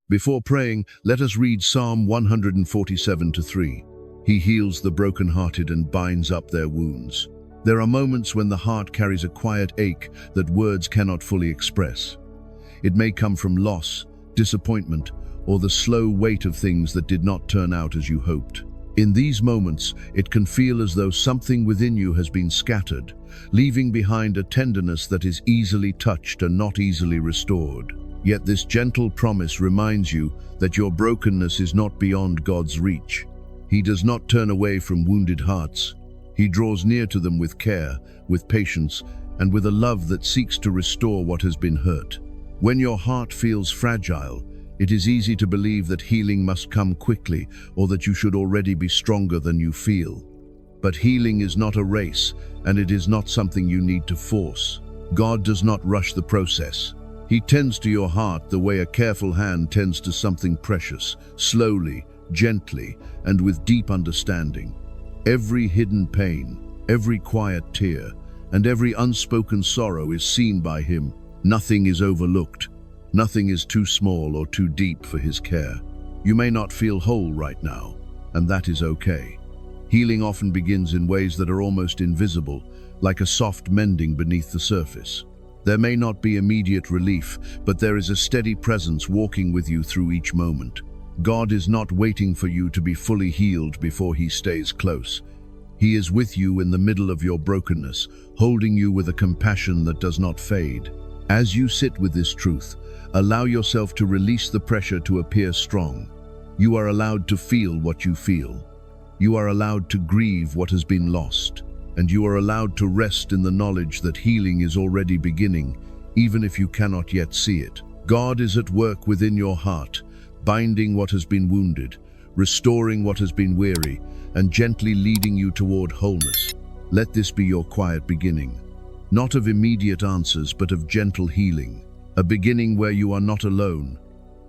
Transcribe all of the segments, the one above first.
Before praying, let us read Psalm 147-3. He heals the brokenhearted and binds up their wounds. There are moments when the heart carries a quiet ache that words cannot fully express. It may come from loss, disappointment, or the slow weight of things that did not turn out as you hoped. In these moments, it can feel as though something within you has been scattered, leaving behind a tenderness that is easily touched and not easily restored. Yet this gentle promise reminds you that your brokenness is not beyond God's reach. He does not turn away from wounded hearts. He draws near to them with care, with patience, and with a love that seeks to restore what has been hurt. When your heart feels fragile, it is easy to believe that healing must come quickly or that you should already be stronger than you feel. But healing is not a race, and it is not something you need to force. God does not rush the process. He tends to your heart the way a careful hand tends to something precious, slowly, gently, and with deep understanding. Every hidden pain, every quiet tear, and every unspoken sorrow is seen by Him. Nothing is overlooked. Nothing is too small or too deep for His care. You may not feel whole right now, and that is okay. Healing often begins in ways that are almost invisible, like a soft mending beneath the surface. There may not be immediate relief, but there is a steady presence walking with you through each moment. God is not waiting for you to be fully healed before He stays close. He is with you in the middle of your brokenness, holding you with a compassion that does not fade. As you sit with this truth, allow yourself to release the pressure to appear strong. You are allowed to feel what you feel. You are allowed to grieve what has been lost. And you are allowed to rest in the knowledge that healing is already beginning, even if you cannot yet see it. God is at work within your heart, binding what has been wounded, restoring what has been weary, and gently leading you toward wholeness. Let this be your quiet beginning, not of immediate answers, but of gentle healing, a beginning where you are not alone,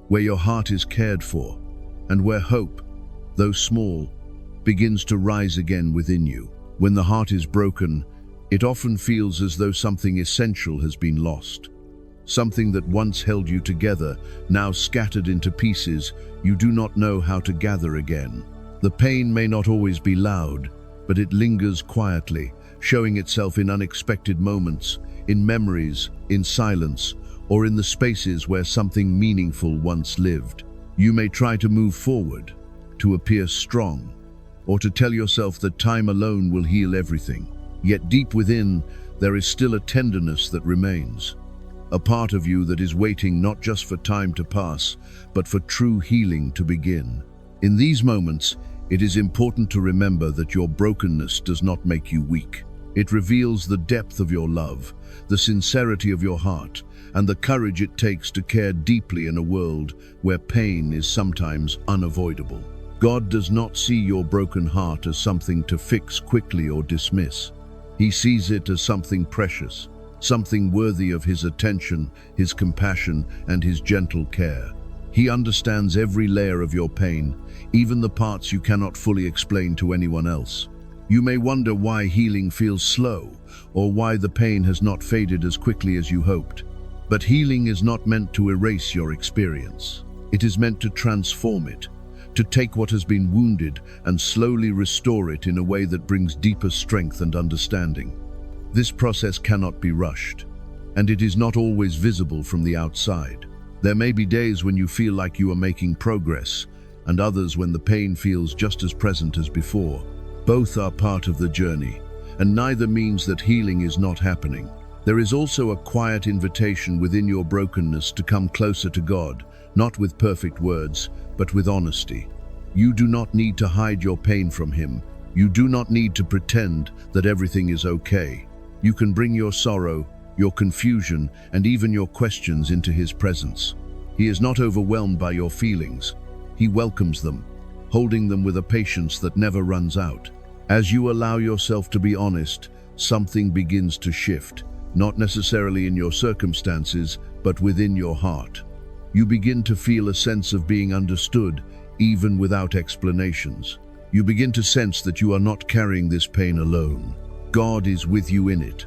where your heart is cared for, and where hope, though small, begins to rise again within you. When the heart is broken, it often feels as though something essential has been lost. Something that once held you together, now scattered into pieces, you do not know how to gather again. The pain may not always be loud, but it lingers quietly, showing itself in unexpected moments, in memories, in silence, or in the spaces where something meaningful once lived. You may try to move forward, to appear strong, or to tell yourself that time alone will heal everything. Yet deep within, there is still a tenderness that remains, a part of you that is waiting not just for time to pass, but for true healing to begin. In these moments, it is important to remember that your brokenness does not make you weak. It reveals the depth of your love, the sincerity of your heart, and the courage it takes to care deeply in a world where pain is sometimes unavoidable. God does not see your broken heart as something to fix quickly or dismiss. He sees it as something precious, something worthy of His attention, His compassion, and His gentle care. He understands every layer of your pain, even the parts you cannot fully explain to anyone else. You may wonder why healing feels slow, or why the pain has not faded as quickly as you hoped. But healing is not meant to erase your experience. It is meant to transform it, to take what has been wounded and slowly restore it in a way that brings deeper strength and understanding. This process cannot be rushed, and it is not always visible from the outside. There may be days when you feel like you are making progress, and others when the pain feels just as present as before. Both are part of the journey, and neither means that healing is not happening. There is also a quiet invitation within your brokenness to come closer to God, not with perfect words, but with honesty. You do not need to hide your pain from Him. You do not need to pretend that everything is okay. You can bring your sorrow, your confusion, and even your questions into His presence. He is not overwhelmed by your feelings. He welcomes them, holding them with a patience that never runs out. As you allow yourself to be honest, something begins to shift, not necessarily in your circumstances, but within your heart. You begin to feel a sense of being understood, even without explanations. You begin to sense that you are not carrying this pain alone. God is with you in it,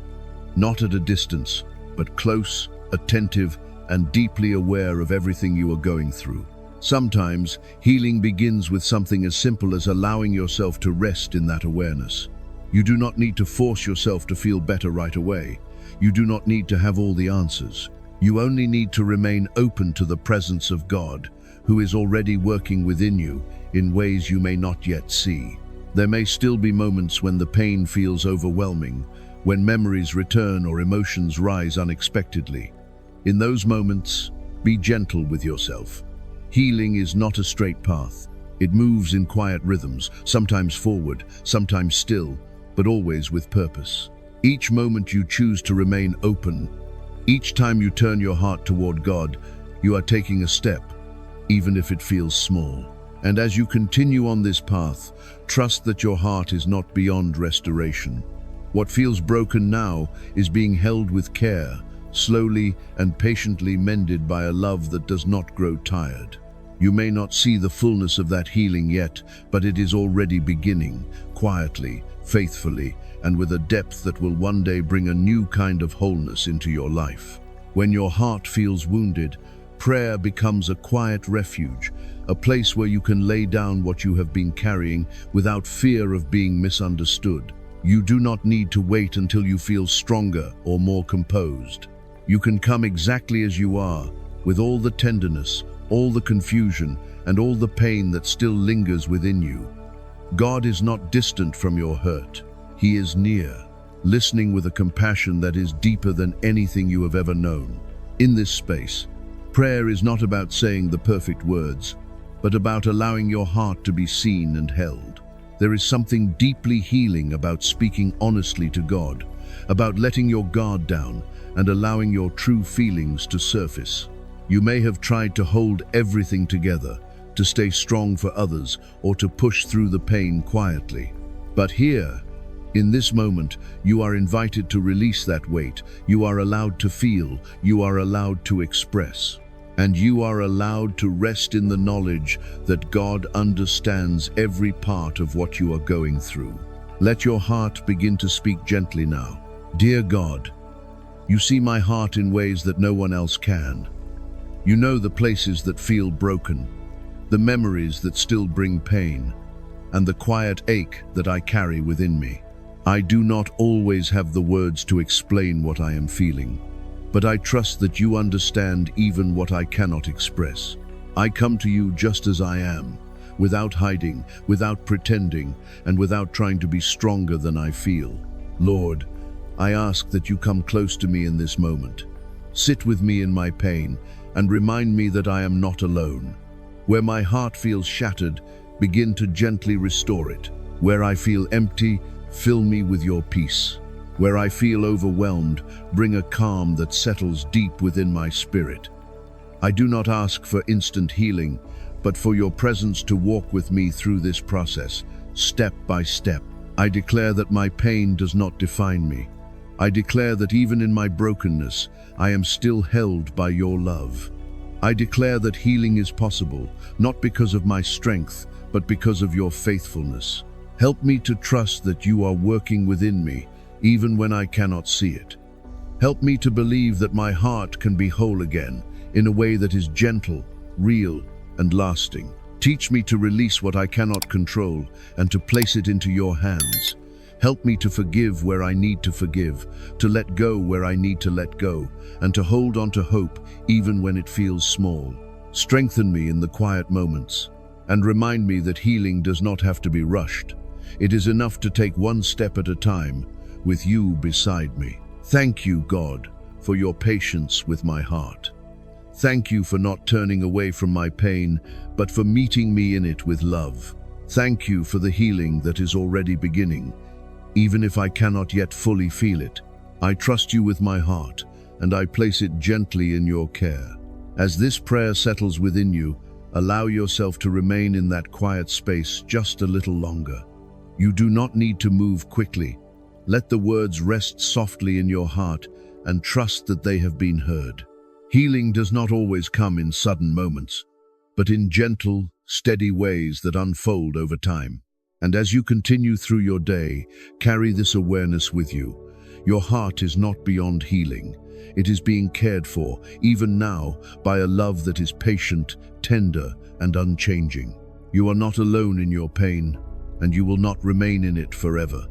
not at a distance, but close, attentive, and deeply aware of everything you are going through. Sometimes, healing begins with something as simple as allowing yourself to rest in that awareness. You do not need to force yourself to feel better right away. You do not need to have all the answers. You only need to remain open to the presence of God, who is already working within you in ways you may not yet see. There may still be moments when the pain feels overwhelming, when memories return or emotions rise unexpectedly. In those moments, be gentle with yourself. Healing is not a straight path. It moves in quiet rhythms, sometimes forward, sometimes still, but always with purpose. Each moment you choose to remain open, each time you turn your heart toward God, you are taking a step, even if it feels small. And as you continue on this path, trust that your heart is not beyond restoration. What feels broken now is being held with care, slowly and patiently mended by a love that does not grow tired. You may not see the fullness of that healing yet, but it is already beginning, quietly, faithfully, and with a depth that will one day bring a new kind of wholeness into your life. When your heart feels wounded, prayer becomes a quiet refuge, a place where you can lay down what you have been carrying without fear of being misunderstood. You do not need to wait until you feel stronger or more composed. You can come exactly as you are, with all the tenderness, all the confusion, and all the pain that still lingers within you. God is not distant from your hurt. He is near, listening with a compassion that is deeper than anything you have ever known. In this space, prayer is not about saying the perfect words, but about allowing your heart to be seen and held. There is something deeply healing about speaking honestly to God, about letting your guard down and allowing your true feelings to surface. You may have tried to hold everything together, to stay strong for others, or to push through the pain quietly. But here, in this moment, you are invited to release that weight. You are allowed to feel, you are allowed to express. And you are allowed to rest in the knowledge that God understands every part of what you are going through. Let your heart begin to speak gently now. Dear God, you see my heart in ways that no one else can. You know the places that feel broken, the memories that still bring pain, and the quiet ache that I carry within me. I do not always have the words to explain what I am feeling, but I trust that you understand even what I cannot express. I come to you just as I am, without hiding, without pretending, and without trying to be stronger than I feel. Lord, I ask that you come close to me in this moment. Sit with me in my pain and remind me that I am not alone. Where my heart feels shattered, begin to gently restore it. Where I feel empty, fill me with your peace. Where I feel overwhelmed, bring a calm that settles deep within my spirit. I do not ask for instant healing, but for your presence to walk with me through this process, step by step. I declare that my pain does not define me. I declare that even in my brokenness, I am still held by your love. I declare that healing is possible, not because of my strength, but because of your faithfulness. Help me to trust that you are working within me, even when I cannot see it. Help me to believe that my heart can be whole again, in a way that is gentle, real, and lasting. Teach me to release what I cannot control and to place it into your hands. Help me to forgive where I need to forgive, to let go where I need to let go, and to hold on to hope even when it feels small. Strengthen me in the quiet moments, and remind me that healing does not have to be rushed. It is enough to take one step at a time, with you beside me. Thank you, God, for your patience with my heart. Thank you for not turning away from my pain, but for meeting me in it with love. Thank you for the healing that is already beginning. Even if I cannot yet fully feel it, I trust you with my heart, and I place it gently in your care. As this prayer settles within you, allow yourself to remain in that quiet space just a little longer. You do not need to move quickly. Let the words rest softly in your heart and trust that they have been heard. Healing does not always come in sudden moments, but in gentle, steady ways that unfold over time. And as you continue through your day, carry this awareness with you. Your heart is not beyond healing. It is being cared for, even now, by a love that is patient, tender, and unchanging. You are not alone in your pain, and you will not remain in it forever.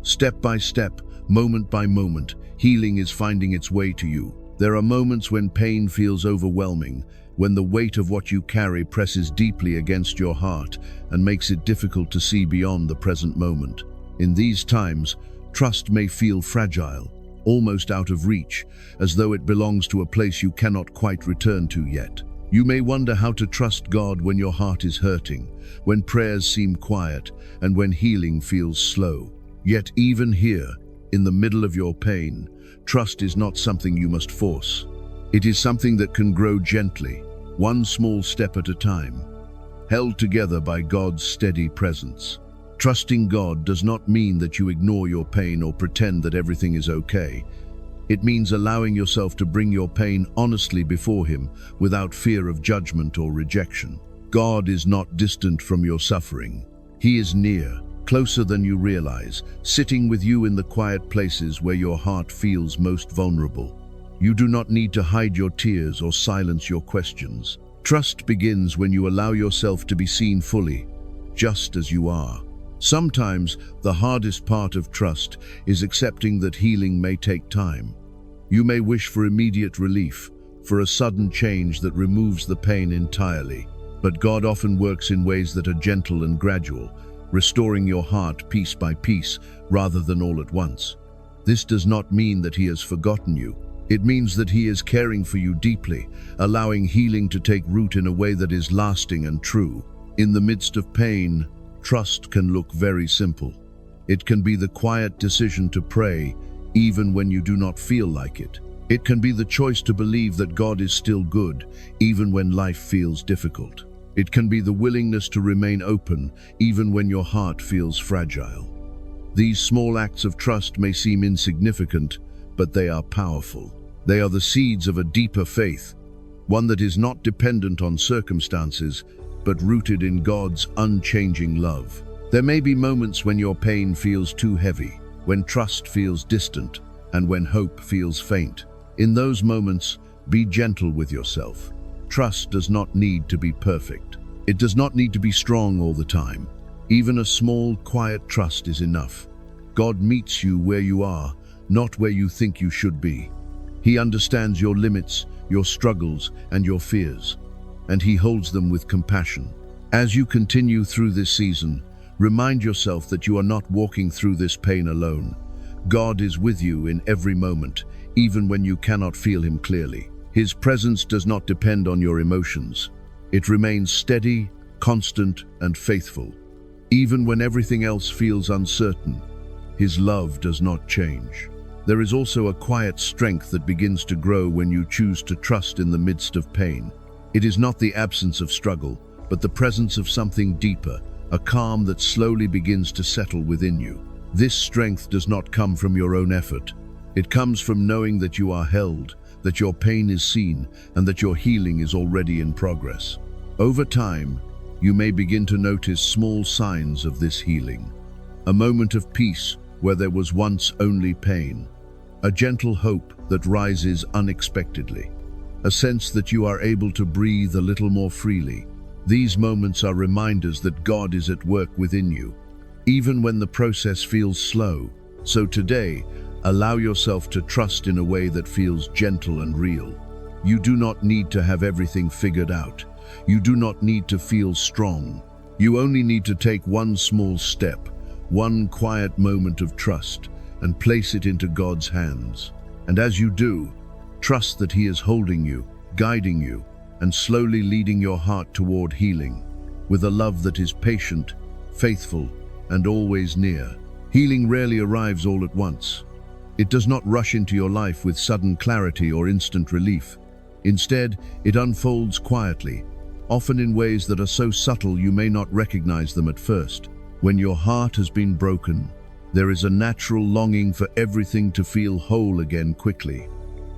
Step by step, moment by moment, healing is finding its way to you. There are moments when pain feels overwhelming, when the weight of what you carry presses deeply against your heart and makes it difficult to see beyond the present moment. In these times, trust may feel fragile, almost out of reach, as though it belongs to a place you cannot quite return to yet. You may wonder how to trust God when your heart is hurting, when prayers seem quiet, and when healing feels slow. Yet even here, in the middle of your pain, trust is not something you must force. It is something that can grow gently, one small step at a time, held together by God's steady presence. Trusting God does not mean that you ignore your pain or pretend that everything is okay. It means allowing yourself to bring your pain honestly before Him without fear of judgment or rejection. God is not distant from your suffering. He is near, closer than you realize, sitting with you in the quiet places where your heart feels most vulnerable. You do not need to hide your tears or silence your questions. Trust begins when you allow yourself to be seen fully, just as you are. Sometimes the hardest part of trust is accepting that healing may take time. You may wish for immediate relief, for a sudden change that removes the pain entirely. But God often works in ways that are gentle and gradual, restoring your heart piece by piece rather than all at once. This does not mean that He has forgotten you. It means that He is caring for you deeply, allowing healing to take root in a way that is lasting and true. In the midst of pain, trust can look very simple. It can be the quiet decision to pray, even when you do not feel like it. It can be the choice to believe that God is still good, even when life feels difficult. It can be the willingness to remain open, even when your heart feels fragile. These small acts of trust may seem insignificant, but they are powerful. They are the seeds of a deeper faith, one that is not dependent on circumstances, but rooted in God's unchanging love. There may be moments when your pain feels too heavy, when trust feels distant, and when hope feels faint. In those moments, be gentle with yourself. Trust does not need to be perfect. It does not need to be strong all the time. Even a small, quiet trust is enough. God meets you where you are, not where you think you should be. He understands your limits, your struggles, and your fears, and He holds them with compassion. As you continue through this season, remind yourself that you are not walking through this pain alone. God is with you in every moment, even when you cannot feel Him clearly. His presence does not depend on your emotions. It remains steady, constant, and faithful. Even when everything else feels uncertain, His love does not change. There is also a quiet strength that begins to grow when you choose to trust in the midst of pain. It is not the absence of struggle, but the presence of something deeper, a calm that slowly begins to settle within you. This strength does not come from your own effort. It comes from knowing that you are held, that your pain is seen, and that your healing is already in progress. Over time, you may begin to notice small signs of this healing. A moment of peace where there was once only pain. A gentle hope that rises unexpectedly. A sense that you are able to breathe a little more freely. These moments are reminders that God is at work within you, even when the process feels slow. So today, allow yourself to trust in a way that feels gentle and real. You do not need to have everything figured out. You do not need to feel strong. You only need to take one small step, one quiet moment of trust, and place it into God's hands. And as you do, trust that He is holding you, guiding you, and slowly leading your heart toward healing, with a love that is patient, faithful, and always near. Healing rarely arrives all at once. It does not rush into your life with sudden clarity or instant relief. Instead, it unfolds quietly, often in ways that are so subtle you may not recognize them at first. When your heart has been broken, there is a natural longing for everything to feel whole again quickly,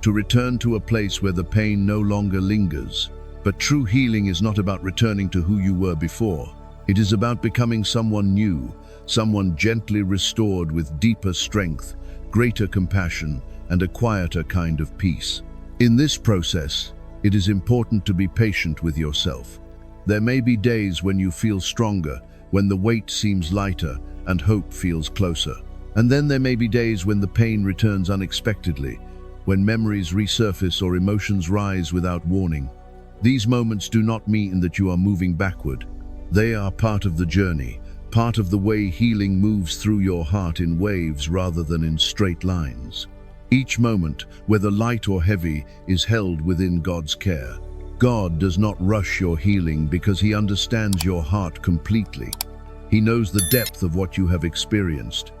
to return to a place where the pain no longer lingers. But true healing is not about returning to who you were before. It is about becoming someone new, someone gently restored with deeper strength, greater compassion, and a quieter kind of peace. In this process, it is important to be patient with yourself. There may be days when you feel stronger, when the weight seems lighter and hope feels closer. And then there may be days when the pain returns unexpectedly, when memories resurface or emotions rise without warning. These moments do not mean that you are moving backward. They are part of the journey, part of the way healing moves through your heart in waves rather than in straight lines. Each moment, whether light or heavy, is held within God's care. God does not rush your healing because He understands your heart completely. He knows the depth of what you have experienced,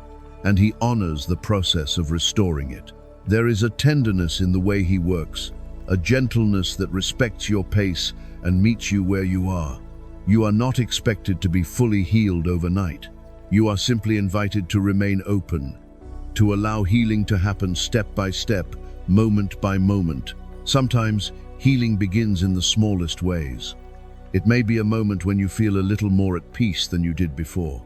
and He honors the process of restoring it. There is a tenderness in the way He works, a gentleness that respects your pace and meets you where you are. You are not expected to be fully healed overnight. You are simply invited to remain open, to allow healing to happen step by step, moment by moment. Sometimes healing begins in the smallest ways. It may be a moment when you feel a little more at peace than you did before.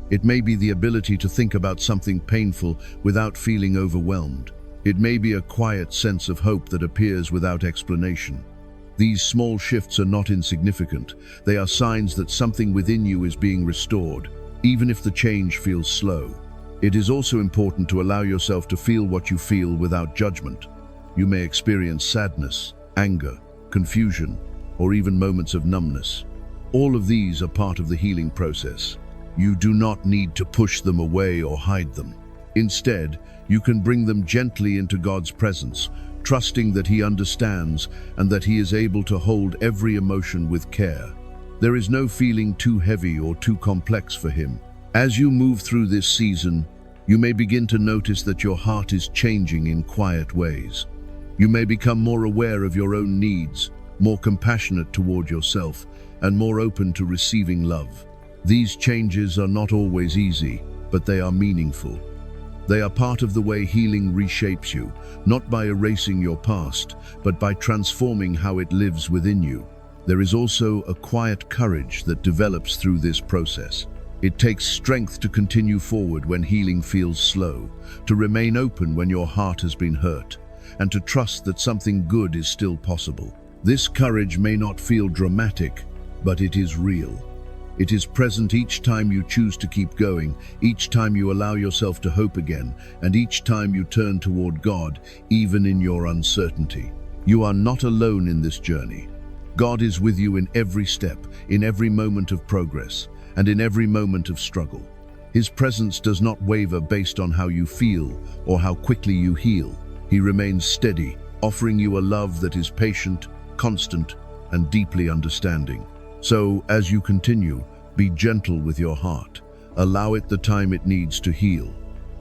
It may be the ability to think about something painful without feeling overwhelmed. It may be a quiet sense of hope that appears without explanation. These small shifts are not insignificant. They are signs that something within you is being restored, even if the change feels slow. It is also important to allow yourself to feel what you feel without judgment. You may experience sadness, anger, confusion, or even moments of numbness. All of these are part of the healing process. You do not need to push them away or hide them. Instead, you can bring them gently into God's presence, trusting that He understands and that He is able to hold every emotion with care. There is no feeling too heavy or too complex for Him. As you move through this season, you may begin to notice that your heart is changing in quiet ways. You may become more aware of your own needs, more compassionate toward yourself, and more open to receiving love. These changes are not always easy, but they are meaningful. They are part of the way healing reshapes you, not by erasing your past, but by transforming how it lives within you. There is also a quiet courage that develops through this process. It takes strength to continue forward when healing feels slow, to remain open when your heart has been hurt, and to trust that something good is still possible. This courage may not feel dramatic, but it is real. It is present each time you choose to keep going, each time you allow yourself to hope again, and each time you turn toward God, even in your uncertainty. You are not alone in this journey. God is with you in every step, in every moment of progress, and in every moment of struggle. His presence does not waver based on how you feel or how quickly you heal. He remains steady, offering you a love that is patient, constant, and deeply understanding. So, as you continue, be gentle with your heart. Allow it the time it needs to heal.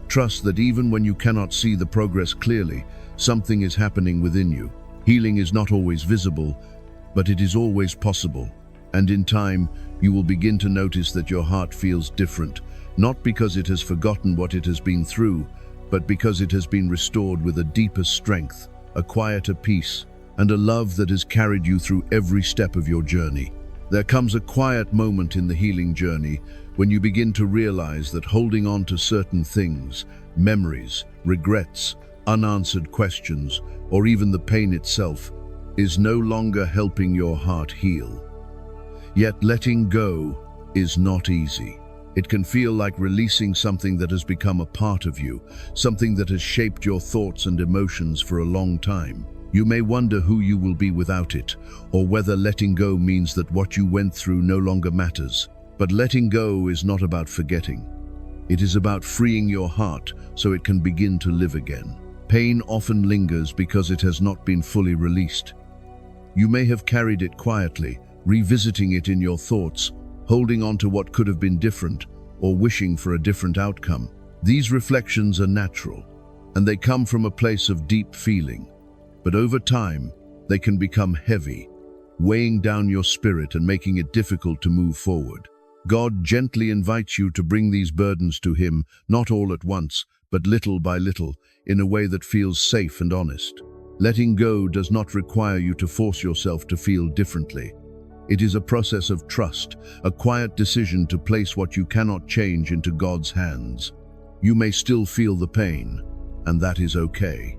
Trust that even when you cannot see the progress clearly, something is happening within you. Healing is not always visible, but it is always possible. And in time, you will begin to notice that your heart feels different, not because it has forgotten what it has been through, but because it has been restored with a deeper strength, a quieter peace, and a love that has carried you through every step of your journey. There comes a quiet moment in the healing journey when you begin to realize that holding on to certain things, memories, regrets, unanswered questions, or even the pain itself, is no longer helping your heart heal. Yet letting go is not easy. It can feel like releasing something that has become a part of you, something that has shaped your thoughts and emotions for a long time. You may wonder who you will be without it, or whether letting go means that what you went through no longer matters. But letting go is not about forgetting. It is about freeing your heart so it can begin to live again. Pain often lingers because it has not been fully released. You may have carried it quietly, revisiting it in your thoughts, holding on to what could have been different, or wishing for a different outcome. These reflections are natural, and they come from a place of deep feeling. But over time, they can become heavy, weighing down your spirit and making it difficult to move forward. God gently invites you to bring these burdens to Him, not all at once, but little by little, in a way that feels safe and honest. Letting go does not require you to force yourself to feel differently. It is a process of trust, a quiet decision to place what you cannot change into God's hands. You may still feel the pain, and that is okay.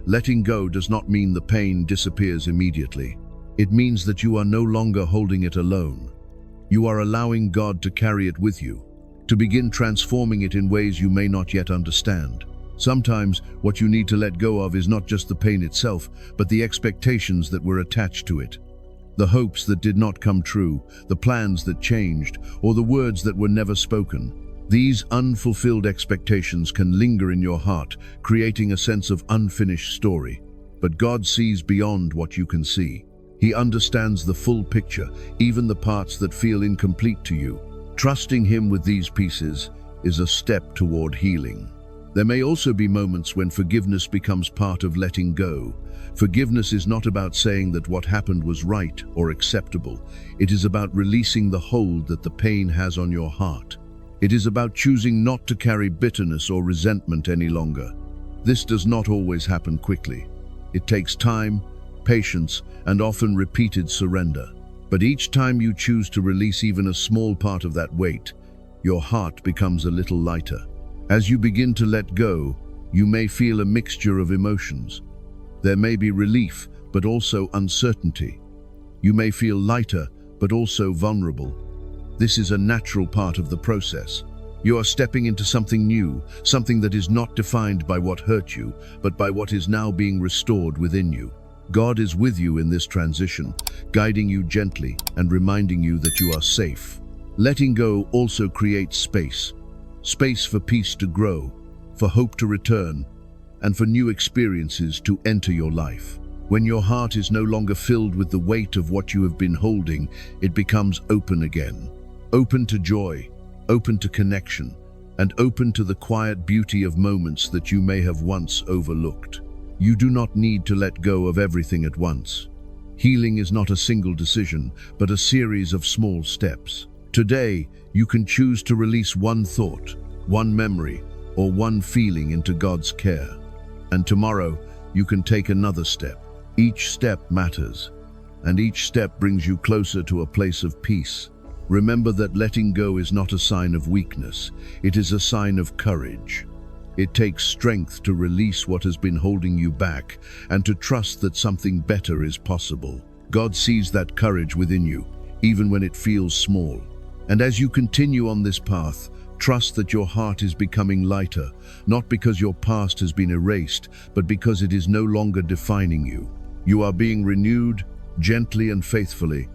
Letting go does not mean the pain disappears immediately. It means that you are no longer holding it alone. You are allowing God to carry it with you, to begin transforming it in ways you may not yet understand. Sometimes what you need to let go of is not just the pain itself, but the expectations that were attached to it. The hopes that did not come true, the plans that changed, or the words that were never spoken. These unfulfilled expectations can linger in your heart, creating a sense of unfinished story. But God sees beyond what you can see. He understands the full picture, even the parts that feel incomplete to you. Trusting Him with these pieces is a step toward healing. There may also be moments when forgiveness becomes part of letting go. Forgiveness is not about saying that what happened was right or acceptable. It is about releasing the hold that the pain has on your heart. It is about choosing not to carry bitterness or resentment any longer. This does not always happen quickly. It takes time, patience, and often repeated surrender. But each time you choose to release even a small part of that weight, your heart becomes a little lighter. As you begin to let go, you may feel a mixture of emotions. There may be relief, but also uncertainty. You may feel lighter, but also vulnerable. This is a natural part of the process. You are stepping into something new, something that is not defined by what hurt you, but by what is now being restored within you. God is with you in this transition, guiding you gently and reminding you that you are safe. Letting go also creates space. Space for peace to grow, for hope to return, and for new experiences to enter your life. When your heart is no longer filled with the weight of what you have been holding, it becomes open again. Open to joy, open to connection, and open to the quiet beauty of moments that you may have once overlooked. You do not need to let go of everything at once. Healing is not a single decision, but a series of small steps. Today, you can choose to release one thought, one memory, or one feeling into God's care. And tomorrow, you can take another step. Each step matters, and each step brings you closer to a place of peace. Remember that letting go is not a sign of weakness. It is a sign of courage. It takes strength to release what has been holding you back and to trust that something better is possible. God sees that courage within you, even when it feels small. And as you continue on this path, trust that your heart is becoming lighter, not because your past has been erased, but because it is no longer defining you. You are being renewed, gently and faithfully,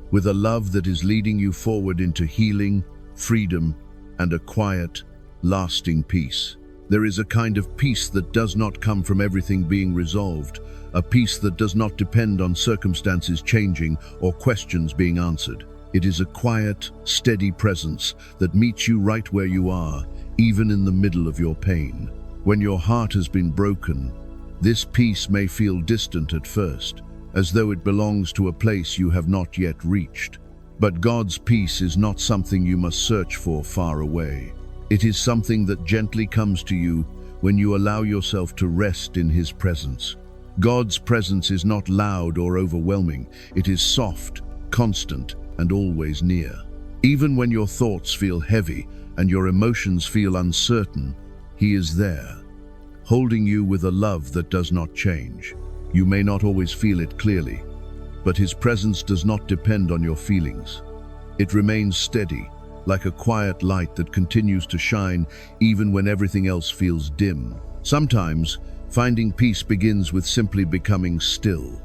with a love that is leading you forward into healing, freedom, and a quiet, lasting peace. There is a kind of peace that does not come from everything being resolved, a peace that does not depend on circumstances changing or questions being answered. It is a quiet, steady presence that meets you right where you are, even in the middle of your pain. When your heart has been broken, this peace may feel distant at first, as though it belongs to a place you have not yet reached. But God's peace is not something you must search for far away. It is something that gently comes to you when you allow yourself to rest in His presence. God's presence is not loud or overwhelming. It is soft, constant, and always near. Even when your thoughts feel heavy and your emotions feel uncertain, He is there, holding you with a love that does not change. You may not always feel it clearly, but His presence does not depend on your feelings. It remains steady, like a quiet light that continues to shine even when everything else feels dim. Sometimes, finding peace begins with simply becoming still.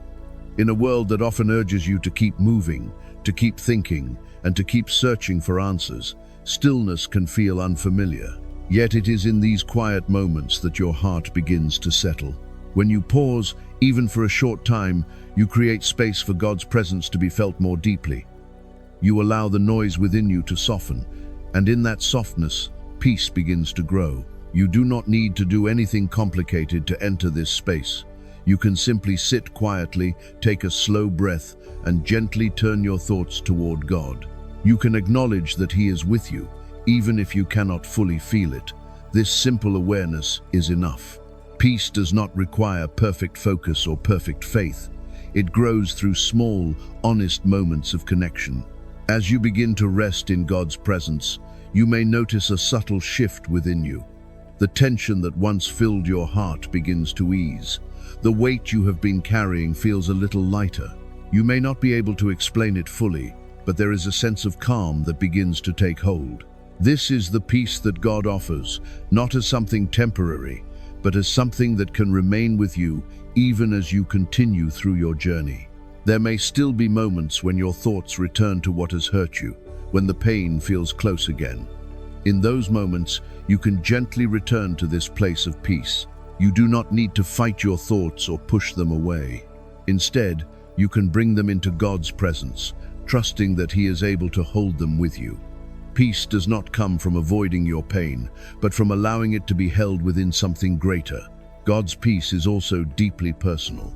In a world that often urges you to keep moving, to keep thinking, and to keep searching for answers, stillness can feel unfamiliar. Yet it is in these quiet moments that your heart begins to settle. When you pause, even for a short time, you create space for God's presence to be felt more deeply. You allow the noise within you to soften, and in that softness, peace begins to grow. You do not need to do anything complicated to enter this space. You can simply sit quietly, take a slow breath, and gently turn your thoughts toward God. You can acknowledge that He is with you, even if you cannot fully feel it. This simple awareness is enough. Peace does not require perfect focus or perfect faith. It grows through small, honest moments of connection. As you begin to rest in God's presence, you may notice a subtle shift within you. The tension that once filled your heart begins to ease. The weight you have been carrying feels a little lighter. You may not be able to explain it fully, but there is a sense of calm that begins to take hold. This is the peace that God offers, not as something temporary, but as something that can remain with you even as you continue through your journey. There may still be moments when your thoughts return to what has hurt you, when the pain feels close again. In those moments, you can gently return to this place of peace. You do not need to fight your thoughts or push them away. Instead, you can bring them into God's presence, trusting that He is able to hold them with you. Peace does not come from avoiding your pain, but from allowing it to be held within something greater. God's peace is also deeply personal.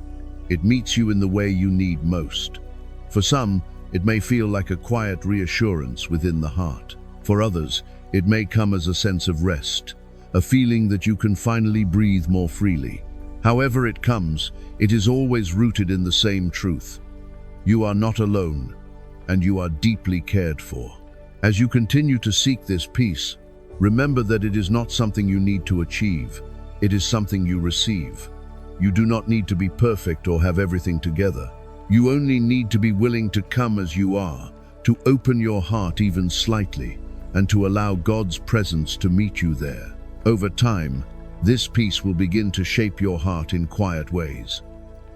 It meets you in the way you need most. For some, it may feel like a quiet reassurance within the heart. For others, it may come as a sense of rest, a feeling that you can finally breathe more freely. However it comes, it is always rooted in the same truth. You are not alone, and you are deeply cared for. As you continue to seek this peace, remember that it is not something you need to achieve. It is something you receive. You do not need to be perfect or have everything together. You only need to be willing to come as you are, to open your heart even slightly, and to allow God's presence to meet you there. Over time, this peace will begin to shape your heart in quiet ways.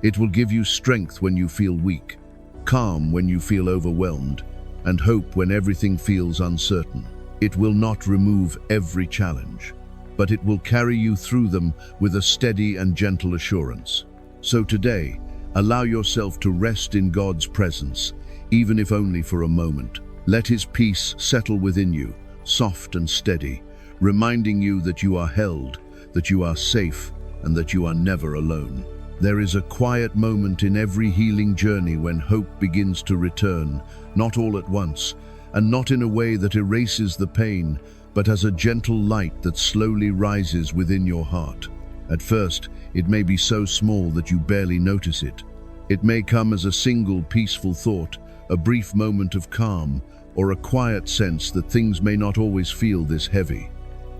It will give you strength when you feel weak, calm when you feel overwhelmed, and hope when everything feels uncertain. It will not remove every challenge, but it will carry you through them with a steady and gentle assurance. So today, allow yourself to rest in God's presence, even if only for a moment. Let His peace settle within you, soft and steady, reminding you that you are held, that you are safe, and that you are never alone. There is a quiet moment in every healing journey when hope begins to return, not all at once, and not in a way that erases the pain, but as a gentle light that slowly rises within your heart. At first, it may be so small that you barely notice it. It may come as a single peaceful thought, a brief moment of calm, or a quiet sense that things may not always feel this heavy.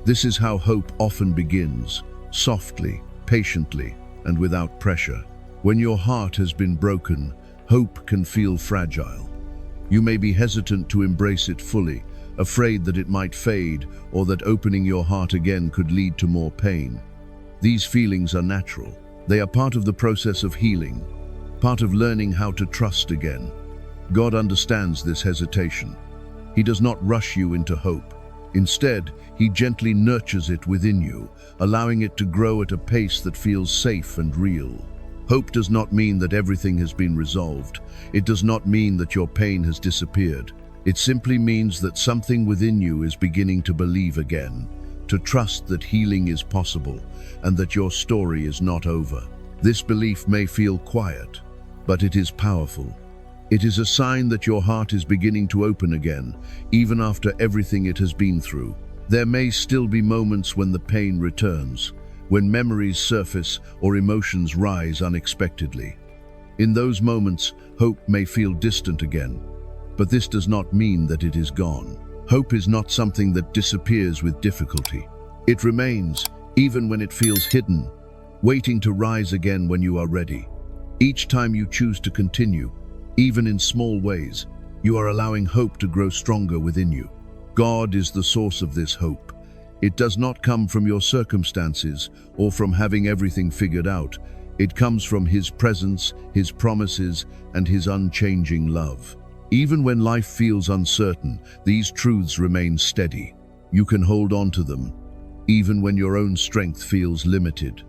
This is how hope often begins, softly, patiently, and without pressure. When your heart has been broken, hope can feel fragile. You may be hesitant to embrace it fully, afraid that it might fade or that opening your heart again could lead to more pain. These feelings are natural. They are part of the process of healing, part of learning how to trust again. God understands this hesitation. He does not rush you into hope. Instead, He gently nurtures it within you, allowing it to grow at a pace that feels safe and real. Hope does not mean that everything has been resolved. It does not mean that your pain has disappeared. It simply means that something within you is beginning to believe again, to trust that healing is possible and that your story is not over. This belief may feel quiet, but it is powerful. It is a sign that your heart is beginning to open again, even after everything it has been through. There may still be moments when the pain returns, when memories surface or emotions rise unexpectedly. In those moments, hope may feel distant again, but this does not mean that it is gone. Hope is not something that disappears with difficulty. It remains, even when it feels hidden, waiting to rise again when you are ready. Each time you choose to continue, even in small ways, you are allowing hope to grow stronger within you. God is the source of this hope. It does not come from your circumstances or from having everything figured out. It comes from His presence, His promises, and His unchanging love. Even when life feels uncertain, these truths remain steady. You can hold on to them, even when your own strength feels limited.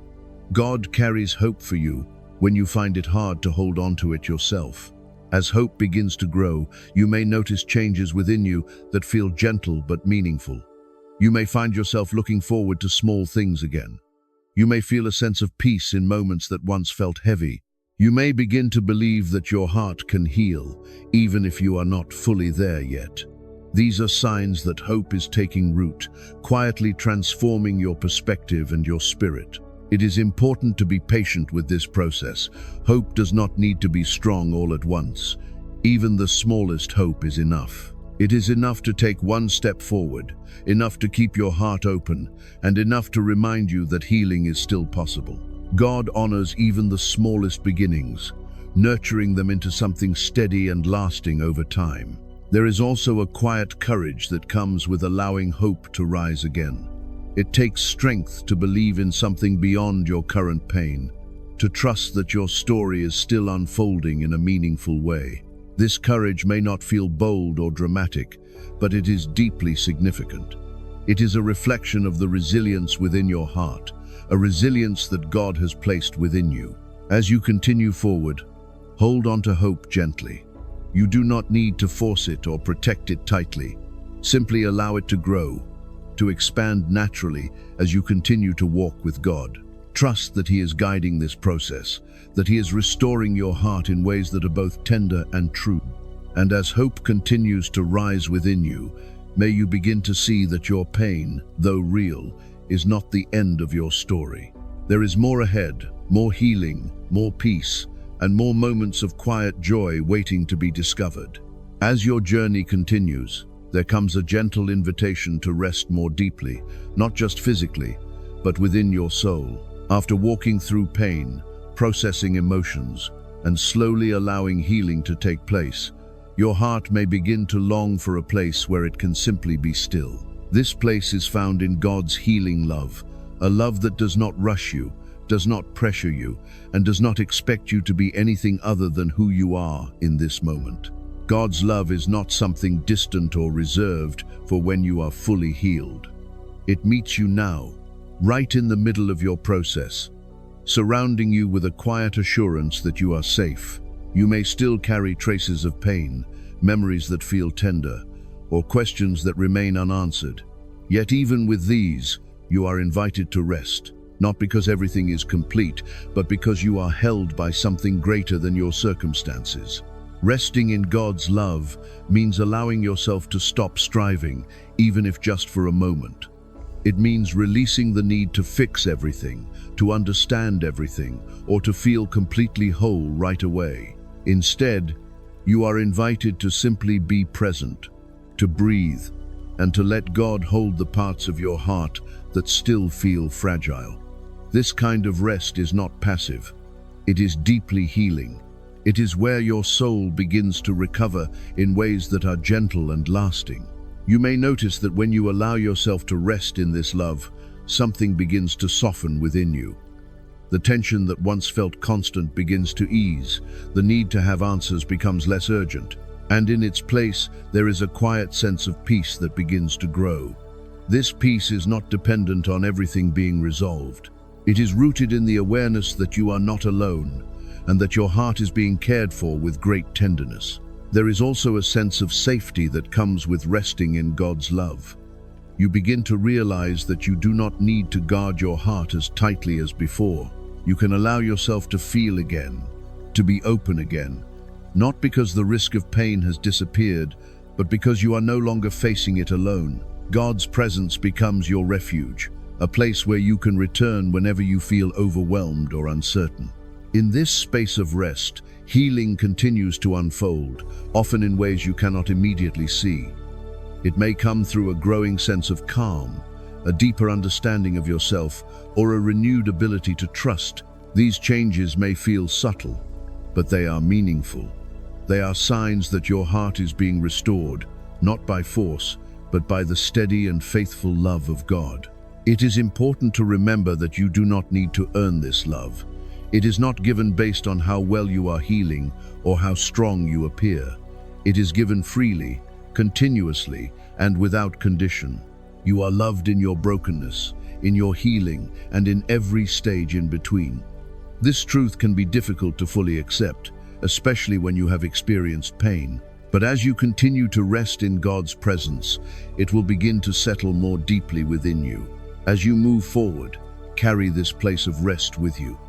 God carries hope for you when you find it hard to hold on to it yourself. As hope begins to grow, you may notice changes within you that feel gentle but meaningful. You may find yourself looking forward to small things again. You may feel a sense of peace in moments that once felt heavy. You may begin to believe that your heart can heal, even if you are not fully there yet. These are signs that hope is taking root, quietly transforming your perspective and your spirit. It is important to be patient with this process. Hope does not need to be strong all at once. Even the smallest hope is enough. It is enough to take one step forward, enough to keep your heart open, and enough to remind you that healing is still possible. God honors even the smallest beginnings, nurturing them into something steady and lasting over time. There is also a quiet courage that comes with allowing hope to rise again. It takes strength to believe in something beyond your current pain, to trust that your story is still unfolding in a meaningful way. This courage may not feel bold or dramatic, but it is deeply significant. It is a reflection of the resilience within your heart, a resilience that God has placed within you. As you continue forward, hold on to hope gently. You do not need to force it or protect it tightly. Simply allow it to grow, to expand naturally as you continue to walk with God. Trust that He is guiding this process, that He is restoring your heart in ways that are both tender and true. And as hope continues to rise within you, may you begin to see that your pain, though real, is not the end of your story. There is more ahead, more healing, more peace, and more moments of quiet joy waiting to be discovered. As your journey continues, there comes a gentle invitation to rest more deeply, not just physically, but within your soul. After walking through pain, processing emotions, and slowly allowing healing to take place, your heart may begin to long for a place where it can simply be still. This place is found in God's healing love, a love that does not rush you, does not pressure you, and does not expect you to be anything other than who you are in this moment. God's love is not something distant or reserved for when you are fully healed. It meets you now, right in the middle of your process, surrounding you with a quiet assurance that you are safe. You may still carry traces of pain, memories that feel tender, or questions that remain unanswered. Yet even with these, you are invited to rest, not because everything is complete, but because you are held by something greater than your circumstances. Resting in God's love means allowing yourself to stop striving, even if just for a moment. It means releasing the need to fix everything, to understand everything, or to feel completely whole right away. Instead, you are invited to simply be present, to breathe, and to let God hold the parts of your heart that still feel fragile. This kind of rest is not passive. It is deeply healing. It is where your soul begins to recover in ways that are gentle and lasting. You may notice that when you allow yourself to rest in this love, something begins to soften within you. The tension that once felt constant begins to ease. The need to have answers becomes less urgent, and in its place, there is a quiet sense of peace that begins to grow. This peace is not dependent on everything being resolved. It is rooted in the awareness that you are not alone, and that your heart is being cared for with great tenderness. There is also a sense of safety that comes with resting in God's love. You begin to realize that you do not need to guard your heart as tightly as before. You can allow yourself to feel again, to be open again, not because the risk of pain has disappeared, but because you are no longer facing it alone. God's presence becomes your refuge, a place where you can return whenever you feel overwhelmed or uncertain. In this space of rest, healing continues to unfold, often in ways you cannot immediately see. It may come through a growing sense of calm, a deeper understanding of yourself, or a renewed ability to trust. These changes may feel subtle, but they are meaningful. They are signs that your heart is being restored, not by force, but by the steady and faithful love of God. It is important to remember that you do not need to earn this love. It is not given based on how well you are healing or how strong you appear. It is given freely, continuously, and without condition. You are loved in your brokenness, in your healing, and in every stage in between. This truth can be difficult to fully accept, especially when you have experienced pain. But as you continue to rest in God's presence, it will begin to settle more deeply within you. As you move forward, carry this place of rest with you.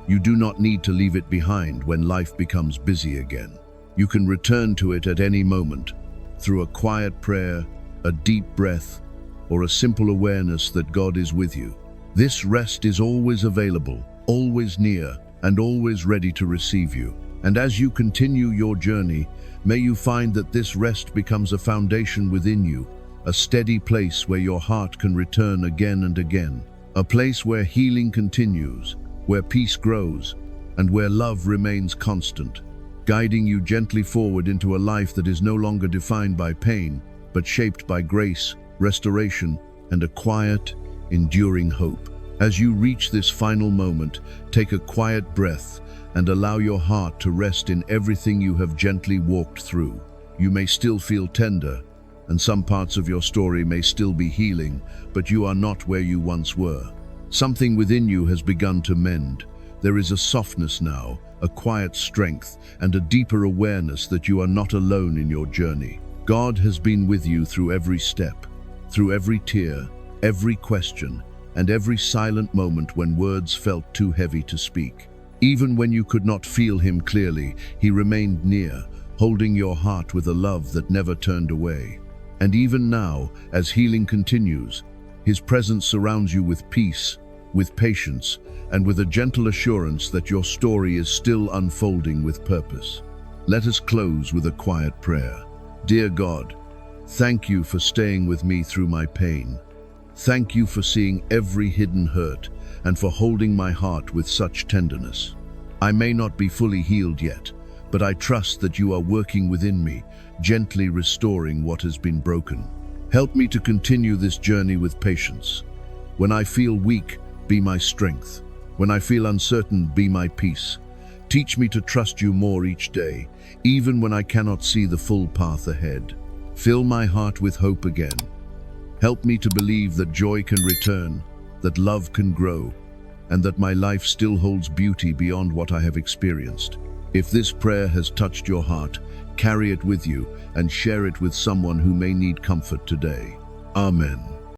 You do not need to leave it behind when life becomes busy again. You can return to it at any moment, through a quiet prayer, a deep breath, or a simple awareness that God is with you. This rest is always available, always near, and always ready to receive you. And as you continue your journey, May you find that this rest becomes a foundation within you, a steady place where your heart can return again and again, a place where healing continues, where peace grows, and where love remains constant, guiding you gently forward into a life that is no longer defined by pain, but shaped by grace, restoration, and a quiet, enduring hope. As you reach this final moment, take a quiet breath and allow your heart to rest in everything you have gently walked through. You may still feel tender, and some parts of your story may still be healing, but you are not where you once were. Something within you has begun to mend. There is a softness now, a quiet strength, and a deeper awareness that you are not alone in your journey. God has been with you through every step, through every tear, every question, and every silent moment when words felt too heavy to speak. Even when you could not feel him clearly, he remained near, holding your heart with a love that never turned away. And even now, as healing continues, his presence surrounds you with peace, with patience, and with a gentle assurance that your story is still unfolding with purpose. Let us close with a quiet prayer. Dear God, thank you for staying with me through my pain. Thank you for seeing every hidden hurt and for holding my heart with such tenderness. I may not be fully healed yet, but I trust that you are working within me, gently restoring what has been broken. Help me to continue this journey with patience. When I feel weak, be my strength. When I feel uncertain, be my peace. Teach me to trust you more each day, even when I cannot see the full path ahead. Fill my heart with hope again. Help me to believe that joy can return, that love can grow, and that my life still holds beauty beyond what I have experienced. If this prayer has touched your heart, carry it with you and share it with someone who may need comfort today. Amen.